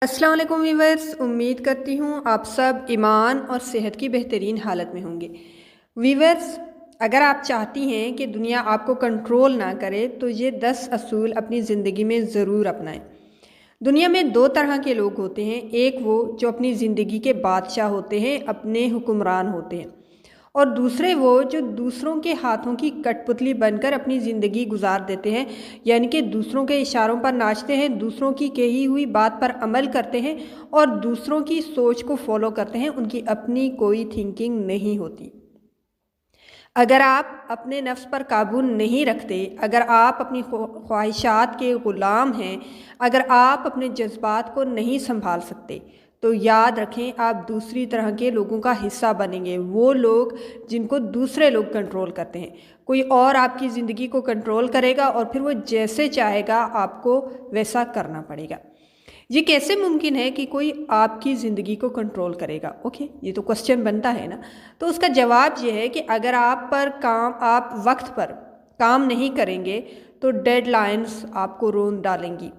السلام علیکم ویورز، امید کرتی ہوں آپ سب ایمان اور صحت کی بہترین حالت میں ہوں گے۔ ویورز، اگر آپ چاہتی ہیں کہ دنیا آپ کو کنٹرول نہ کرے تو یہ 10 اصول اپنی زندگی میں ضرور اپنائیں۔ دنیا میں دو طرح کے لوگ ہوتے ہیں، ایک وہ جو اپنی زندگی کے بادشاہ ہوتے ہیں، اپنے حکمران ہوتے ہیں، اور دوسرے وہ جو دوسروں کے ہاتھوں کی کٹ پتلی بن کر اپنی زندگی گزار دیتے ہیں، یعنی کہ دوسروں کے اشاروں پر ناچتے ہیں، دوسروں کی کہی ہوئی بات پر عمل کرتے ہیں اور دوسروں کی سوچ کو فالو کرتے ہیں۔ ان کی اپنی کوئی تھنکنگ نہیں ہوتی۔ اگر آپ اپنے نفس پر قابو نہیں رکھتے، اگر آپ اپنی خواہشات کے غلام ہیں، اگر آپ اپنے جذبات کو نہیں سنبھال سکتے، تو یاد رکھیں آپ دوسری طرح کے لوگوں کا حصہ بنیں گے، وہ لوگ جن کو دوسرے لوگ کنٹرول کرتے ہیں۔ کوئی اور آپ کی زندگی کو کنٹرول کرے گا اور پھر وہ جیسے چاہے گا آپ کو ویسا کرنا پڑے گا۔ یہ کیسے ممکن ہے کہ کوئی آپ کی زندگی کو کنٹرول کرے گا؟ یہ تو کوسچن بنتا ہے نا۔ تو اس کا جواب یہ ہے کہ اگر آپ وقت پر کام نہیں کریں گے تو ڈیڈ لائنز آپ کو رون ڈالیں گی۔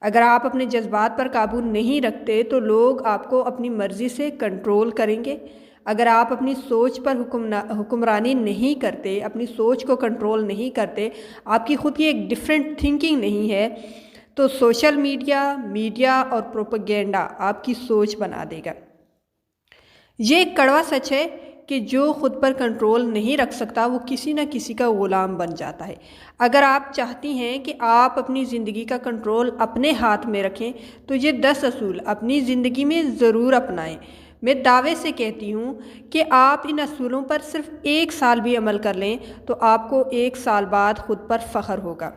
اگر آپ اپنے جذبات پر قابو نہیں رکھتے تو لوگ آپ کو اپنی مرضی سے کنٹرول کریں گے۔ اگر آپ اپنی سوچ پر حکمرانی نہیں کرتے، اپنی سوچ کو کنٹرول نہیں کرتے، آپ کی خود کی ایک ڈیفرنٹ تھنکنگ نہیں ہے، تو سوشل میڈیا اور پروپیگینڈا آپ کی سوچ بنا دے گا۔ یہ ایک کڑوا سچ ہے کہ جو خود پر کنٹرول نہیں رکھ سکتا وہ کسی نہ کسی کا غلام بن جاتا ہے۔ اگر آپ چاہتی ہیں کہ آپ اپنی زندگی کا کنٹرول اپنے ہاتھ میں رکھیں تو یہ 10 اصول اپنی زندگی میں ضرور اپنائیں۔ میں دعوے سے کہتی ہوں کہ آپ ان اصولوں پر صرف 1 سال بھی عمل کر لیں تو آپ کو 1 سال بعد خود پر فخر ہوگا۔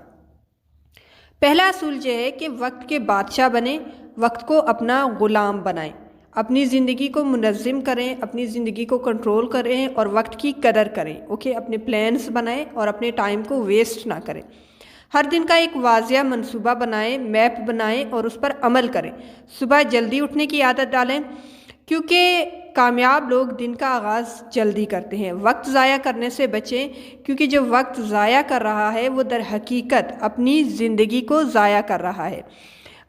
پہلا اصول یہ ہے کہ وقت کے بادشاہ بنیں، وقت کو اپنا غلام بنائیں۔ اپنی زندگی کو منظم کریں، اپنی زندگی کو کنٹرول کریں اور وقت کی قدر کریں۔ اپنے پلانز بنائیں اور اپنے ٹائم کو ویسٹ نہ کریں۔ ہر دن کا ایک واضح منصوبہ بنائیں، میپ بنائیں اور اس پر عمل کریں۔ صبح جلدی اٹھنے کی عادت ڈالیں، کیونکہ کامیاب لوگ دن کا آغاز جلدی کرتے ہیں۔ وقت ضائع کرنے سے بچیں، کیونکہ جو وقت ضائع کر رہا ہے وہ در حقیقت اپنی زندگی کو ضائع کر رہا ہے۔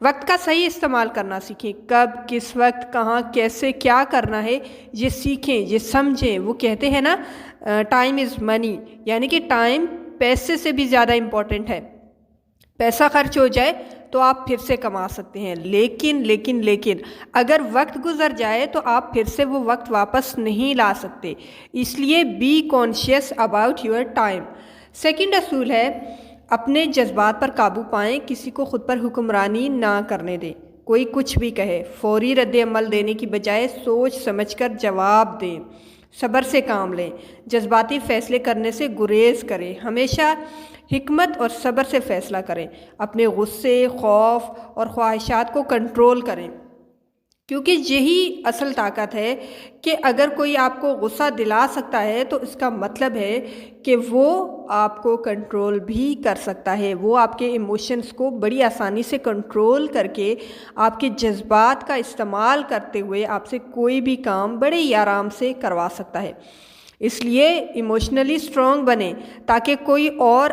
وقت کا صحیح استعمال کرنا سیکھیں۔ کب، کس وقت، کہاں، کیسے، کیا کرنا ہے یہ سیکھیں، یہ سمجھیں۔ وہ کہتے ہیں نا ٹائم از منی، یعنی کہ ٹائم پیسے سے بھی زیادہ امپورٹنٹ ہے۔ پیسہ خرچ ہو جائے تو آپ پھر سے کما سکتے ہیں، لیکن اگر وقت گزر جائے تو آپ پھر سے وہ وقت واپس نہیں لا سکتے۔ اس لیے be conscious about your time. Second اصول ہے اپنے جذبات پر قابو پائیں، کسی کو خود پر حکمرانی نہ کرنے دیں۔ کوئی کچھ بھی کہے فوری رد عمل دینے کی بجائے سوچ سمجھ کر جواب دیں، صبر سے کام لیں، جذباتی فیصلے کرنے سے گریز کریں، ہمیشہ حکمت اور صبر سے فیصلہ کریں، اپنے غصے، خوف اور خواہشات کو کنٹرول کریں، کیونکہ یہی اصل طاقت ہے کہ اگر کوئی آپ کو غصہ دلا سکتا ہے تو اس کا مطلب ہے کہ وہ آپ کو کنٹرول بھی کر سکتا ہے۔ وہ آپ کے ایموشنز کو بڑی آسانی سے کنٹرول کر کے آپ کے جذبات کا استعمال کرتے ہوئے آپ سے کوئی بھی کام بڑے ہی آرام سے کروا سکتا ہے۔ اس لیے ایموشنلی اسٹرانگ بنیں تاکہ کوئی اور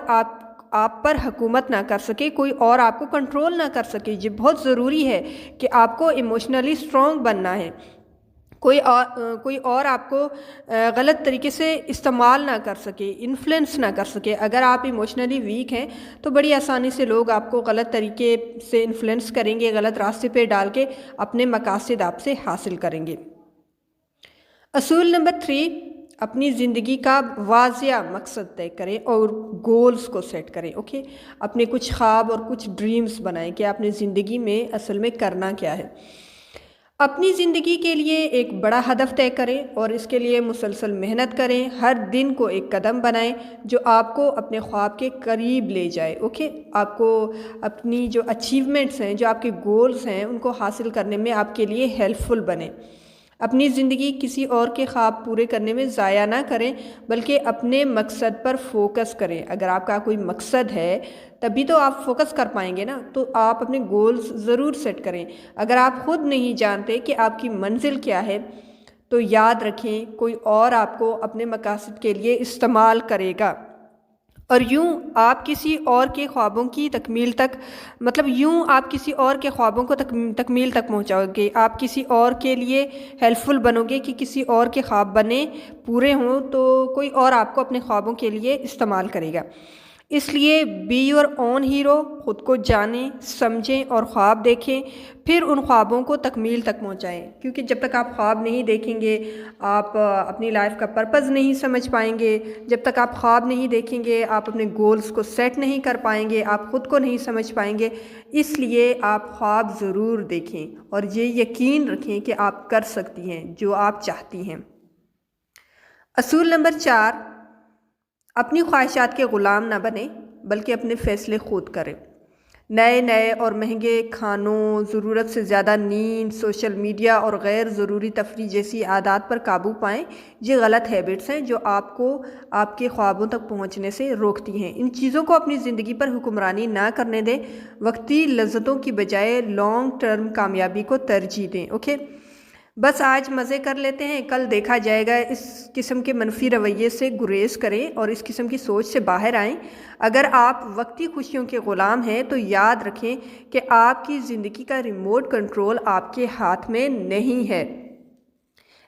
آپ پر حکومت نہ کر سکے، کوئی اور آپ کو کنٹرول نہ کر سکے۔ یہ بہت ضروری ہے کہ آپ کو ایموشنلی اسٹرانگ بننا ہے۔ کوئی اور آپ کو غلط طریقے سے استعمال نہ کر سکے، انفلوئنس نہ کر سکے۔ اگر آپ ایموشنلی ویک ہیں تو بڑی آسانی سے لوگ آپ کو غلط طریقے سے انفلوئنس کریں گے، غلط راستے پہ ڈال کے اپنے مقاصد آپ سے حاصل کریں گے۔ اصول نمبر 3، اپنی زندگی کا واضح مقصد طے کریں اور گولز کو سیٹ کریں۔ اپنے کچھ خواب اور کچھ ڈریمز بنائیں کہ اپنی زندگی میں اصل میں کرنا کیا ہے۔ اپنی زندگی کے لیے ایک بڑا ہدف طے کریں اور اس کے لیے مسلسل محنت کریں۔ ہر دن کو ایک قدم بنائیں جو آپ کو اپنے خواب کے قریب لے جائے۔ آپ کو اپنی جو اچیومنٹس ہیں، جو آپ کے گولز ہیں، ان کو حاصل کرنے میں آپ کے لیے ہیلپ فل بنیں۔ اپنی زندگی کسی اور کے خواب پورے کرنے میں ضائع نہ کریں، بلکہ اپنے مقصد پر فوکس کریں۔ اگر آپ کا کوئی مقصد ہے تبھی تو آپ فوکس کر پائیں گے نا، تو آپ اپنے گولز ضرور سیٹ کریں۔ اگر آپ خود نہیں جانتے کہ آپ کی منزل کیا ہے تو یاد رکھیں کوئی اور آپ کو اپنے مقاصد کے لیے استعمال کرے گا۔ اور یوں آپ کسی اور کے خوابوں کی تکمیل تک یوں آپ کسی اور کے خوابوں کو تکمیل تک پہنچاؤ گے. آپ کسی اور کے لیے ہیلپ فل بنو گے کہ کسی اور کے خواب بنے پورے ہوں تو کوئی اور آپ کو اپنے خوابوں کے لیے استعمال کرے گا. اس لیے بی یور اون ہیرو، خود کو جانیں، سمجھیں اور خواب دیکھیں، پھر ان خوابوں کو تکمیل تک پہنچائیں. کیونکہ جب تک آپ خواب نہیں دیکھیں گے آپ اپنی لائف کا پرپز نہیں سمجھ پائیں گے. جب تک آپ خواب نہیں دیکھیں گے آپ اپنے گولز کو سیٹ نہیں کر پائیں گے، آپ خود کو نہیں سمجھ پائیں گے. اس لیے آپ خواب ضرور دیکھیں اور یہ یقین رکھیں کہ آپ کر سکتی ہیں جو آپ چاہتی ہیں. اصول نمبر 4، اپنی خواہشات کے غلام نہ بنیں بلکہ اپنے فیصلے خود کریں. نئے اور مہنگے کھانوں، ضرورت سے زیادہ نیند، سوشل میڈیا اور غیر ضروری تفریح جیسی عادات پر قابو پائیں. یہ غلط ہیبٹس ہیں جو آپ کو آپ کے خوابوں تک پہنچنے سے روکتی ہیں. ان چیزوں کو اپنی زندگی پر حکمرانی نہ کرنے دیں. وقتی لذتوں کی بجائے لانگ ٹرم کامیابی کو ترجیح دیں. اوکے، بس آج مزے کر لیتے ہیں، کل دیکھا جائے گا. اس قسم کے منفی رویے سے گریز کریں اور اس قسم کی سوچ سے باہر آئیں. اگر آپ وقتی خوشیوں کے غلام ہیں تو یاد رکھیں کہ آپ کی زندگی کا ریموٹ کنٹرول آپ کے ہاتھ میں نہیں ہے.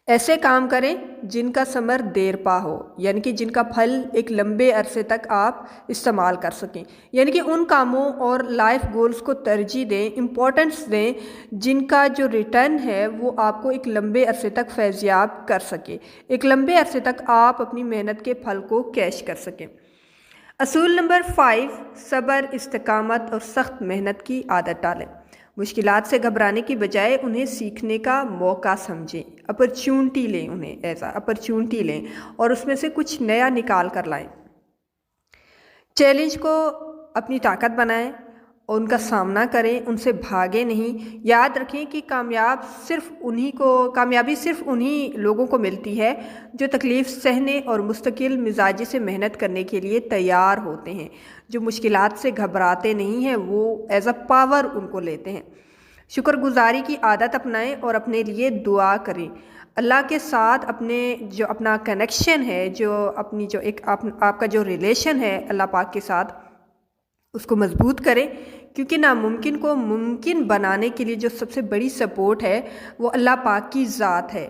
ایسے کام کریں جن کا ثمر دیر پا ہو، یعنی کہ جن کا پھل ایک لمبے عرصے تک آپ استعمال کر سکیں. یعنی کہ ان کاموں اور لائف گولز کو ترجیح دیں، امپورٹنس دیں جن کا جو ریٹرن ہے وہ آپ کو ایک لمبے عرصے تک فیضیاب کر سکے، ایک لمبے عرصے تک آپ اپنی محنت کے پھل کو کیش کر سکیں. اصول نمبر 5، صبر، استقامت اور سخت محنت کی عادت ڈالیں. مشکلات سے گھبرانے کی بجائے انہیں سیکھنے کا موقع سمجھیں، اپرچونٹی لیں، انہیں ایسا اپرچونٹی لیں اور اس میں سے کچھ نیا نکال کر لائیں. چیلنج کو اپنی طاقت بنائیں اور ان کا سامنا کریں، ان سے بھاگیں نہیں. یاد رکھیں کہ کامیابی صرف انہی لوگوں کو ملتی ہے جو تکلیف سہنے اور مستقل مزاجی سے محنت کرنے کے لیے تیار ہوتے ہیں. جو مشکلات سے گھبراتے نہیں ہیں وہ ایز اے پاور ان کو لیتے ہیں. شکر گزاری کی عادت اپنائیں اور اپنے لیے دعا کریں. اللہ کے ساتھ اپنا کنیکشن ہے، آپ کا جو ریلیشن ہے اللہ پاک کے ساتھ، اس کو مضبوط کریں. کیونکہ ناممکن کو ممکن بنانے کے لیے جو سب سے بڑی سپورٹ ہے وہ اللہ پاک کی ذات ہے.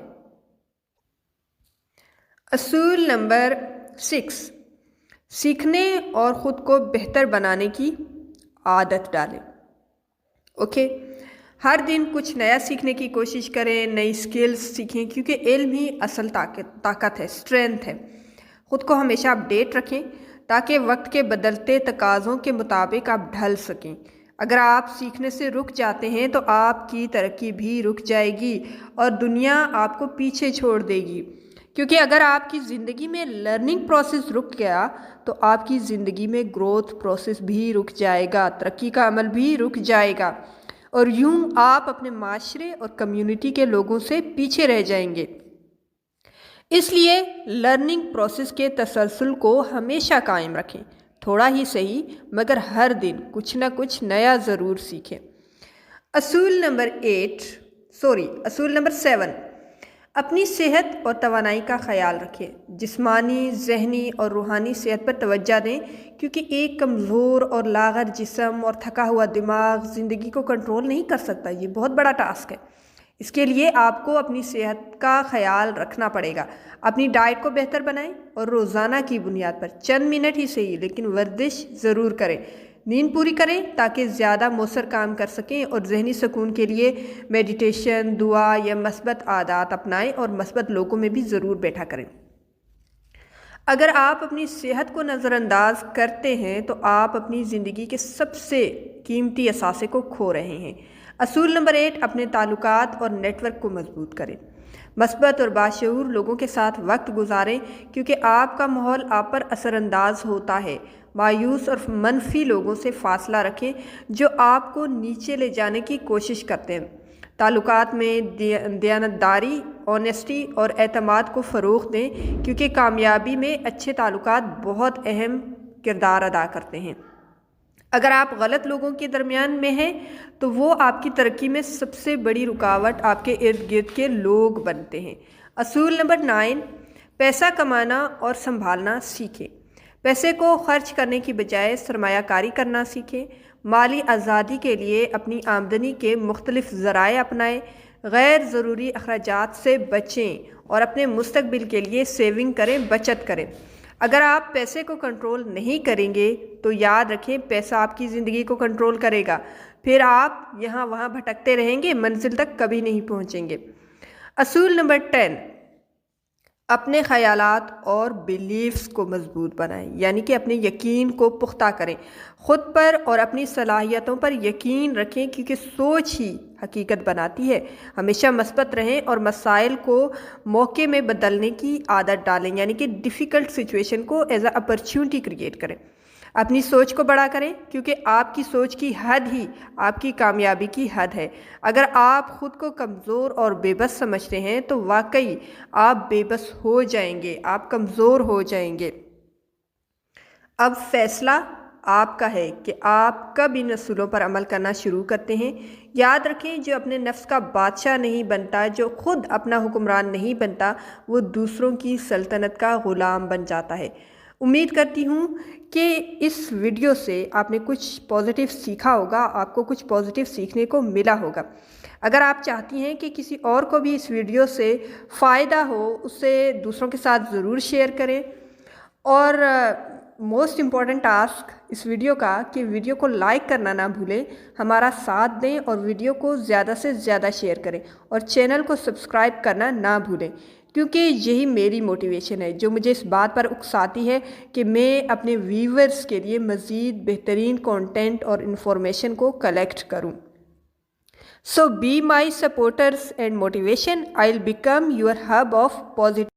اصول نمبر 6، سیکھنے اور خود کو بہتر بنانے کی عادت ڈالیں. اوکے، ہر دن کچھ نیا سیکھنے کی کوشش کریں، نئی سکلز سیکھیں کیونکہ علم ہی اصل طاقت ہے، اسٹرینتھ ہے. خود کو ہمیشہ اپڈیٹ رکھیں تاکہ وقت کے بدلتے تقاضوں کے مطابق آپ ڈھل سکیں. اگر آپ سیکھنے سے رک جاتے ہیں تو آپ کی ترقی بھی رک جائے گی اور دنیا آپ کو پیچھے چھوڑ دے گی. کیونکہ اگر آپ کی زندگی میں لرننگ پروسیس رک گیا تو آپ کی زندگی میں گروتھ پروسیس بھی رک جائے گا، ترقی کا عمل بھی رک جائے گا اور یوں آپ اپنے معاشرے اور کمیونٹی کے لوگوں سے پیچھے رہ جائیں گے. اس لیے لرننگ پروسیس کے تسلسل کو ہمیشہ قائم رکھیں. تھوڑا ہی صحیح مگر ہر دن کچھ نہ کچھ نیا ضرور سیکھیں. اصول نمبر 7، اپنی صحت اور توانائی کا خیال رکھیں. جسمانی، ذہنی اور روحانی صحت پر توجہ دیں کیونکہ ایک کمزور اور لاغر جسم اور تھکا ہوا دماغ زندگی کو کنٹرول نہیں کر سکتا. یہ بہت بڑا ٹاسک ہے. اس کے لیے آپ کو اپنی صحت کا خیال رکھنا پڑے گا. اپنی ڈائٹ کو بہتر بنائیں اور روزانہ کی بنیاد پر چند منٹ ہی صحیح لیکن ورزش ضرور کریں. نیند پوری کریں تاکہ زیادہ مؤثر کام کر سکیں اور ذہنی سکون کے لیے میڈیٹیشن، دعا یا مثبت عادات اپنائیں اور مثبت لوگوں میں بھی ضرور بیٹھا کریں. اگر آپ اپنی صحت کو نظر انداز کرتے ہیں تو آپ اپنی زندگی کے سب سے قیمتی اثاثے کو کھو رہے ہیں. اصول نمبر 8، اپنے تعلقات اور نیٹ ورک کو مضبوط کریں. مثبت اور باشعور لوگوں کے ساتھ وقت گزاریں کیونکہ آپ کا ماحول آپ پر اثر انداز ہوتا ہے. مایوس اور منفی لوگوں سے فاصلہ رکھیں جو آپ کو نیچے لے جانے کی کوشش کرتے ہیں. تعلقات میں دیانتداری، آنیسٹی اور اعتماد کو فروغ دیں کیونکہ کامیابی میں اچھے تعلقات بہت اہم کردار ادا کرتے ہیں. اگر آپ غلط لوگوں کے درمیان میں ہیں تو وہ آپ کی ترقی میں سب سے بڑی رکاوٹ آپ کے ارد گرد کے لوگ بنتے ہیں. اصول نمبر 9، پیسہ کمانا اور سنبھالنا سیکھیں. پیسے کو خرچ کرنے کی بجائے سرمایہ کاری کرنا سیکھیں۔ مالی آزادی کے لیے اپنی آمدنی کے مختلف ذرائع اپنائیں۔ غیر ضروری اخراجات سے بچیں اور اپنے مستقبل کے لیے سیونگ کریں، بچت کریں۔ اگر آپ پیسے کو کنٹرول نہیں کریں گے تو یاد رکھیں پیسہ آپ کی زندگی کو کنٹرول کرے گا، پھر آپ یہاں وہاں بھٹکتے رہیں گے، منزل تک کبھی نہیں پہنچیں گے۔ اصول نمبر 10، اپنے خیالات اور بیلیفز کو مضبوط بنائیں، یعنی کہ اپنے یقین کو پختہ کریں۔ خود پر اور اپنی صلاحیتوں پر یقین رکھیں، کیونکہ سوچ ہی حقیقت بناتی ہے۔ ہمیشہ مثبت رہیں اور مسائل کو موقع میں بدلنے کی عادت ڈالیں، یعنی کہ ڈیفیکلٹ سچویشن کو ایز اے اپرچونٹی کریٹ کریں۔ اپنی سوچ کو بڑا کریں، کیونکہ آپ کی سوچ کی حد ہی آپ کی کامیابی کی حد ہے۔ اگر آپ خود کو کمزور اور بے بس سمجھتے ہیں تو واقعی آپ بے بس ہو جائیں گے، آپ کمزور ہو جائیں گے۔ اب فیصلہ آپ کا ہے کہ آپ کب ان اصولوں پر عمل کرنا شروع کرتے ہیں۔ یاد رکھیں، جو اپنے نفس کا بادشاہ نہیں بنتا، جو خود اپنا حکمران نہیں بنتا، وہ دوسروں کی سلطنت کا غلام بن جاتا ہے۔ امید کرتی ہوں کہ اس ویڈیو سے آپ نے کچھ پازیٹیو سیکھا ہوگا، آپ کو کچھ پازیٹیو سیکھنے کو ملا ہوگا۔ اگر آپ چاہتی ہیں کہ کسی اور کو بھی اس ویڈیو سے فائدہ ہو، اسے دوسروں کے ساتھ ضرور شیئر کریں۔ اور موسٹ امپورٹنٹ ٹاسک اس ویڈیو کا کہ ویڈیو کو لائک کرنا نہ بھولیں، ہمارا ساتھ دیں اور ویڈیو کو زیادہ سے زیادہ شیئر کریں، اور چینل کو سبسکرائب کرنا نہ بھولیں، کیونکہ یہی میری موٹیویشن ہے جو مجھے اس بات پر اکساتی ہے کہ میں اپنے ویورز کے لیے مزید بہترین کنٹینٹ اور انفارمیشن کو کلیکٹ کروں۔ So be my supporters and motivation. I'll become your hub of positive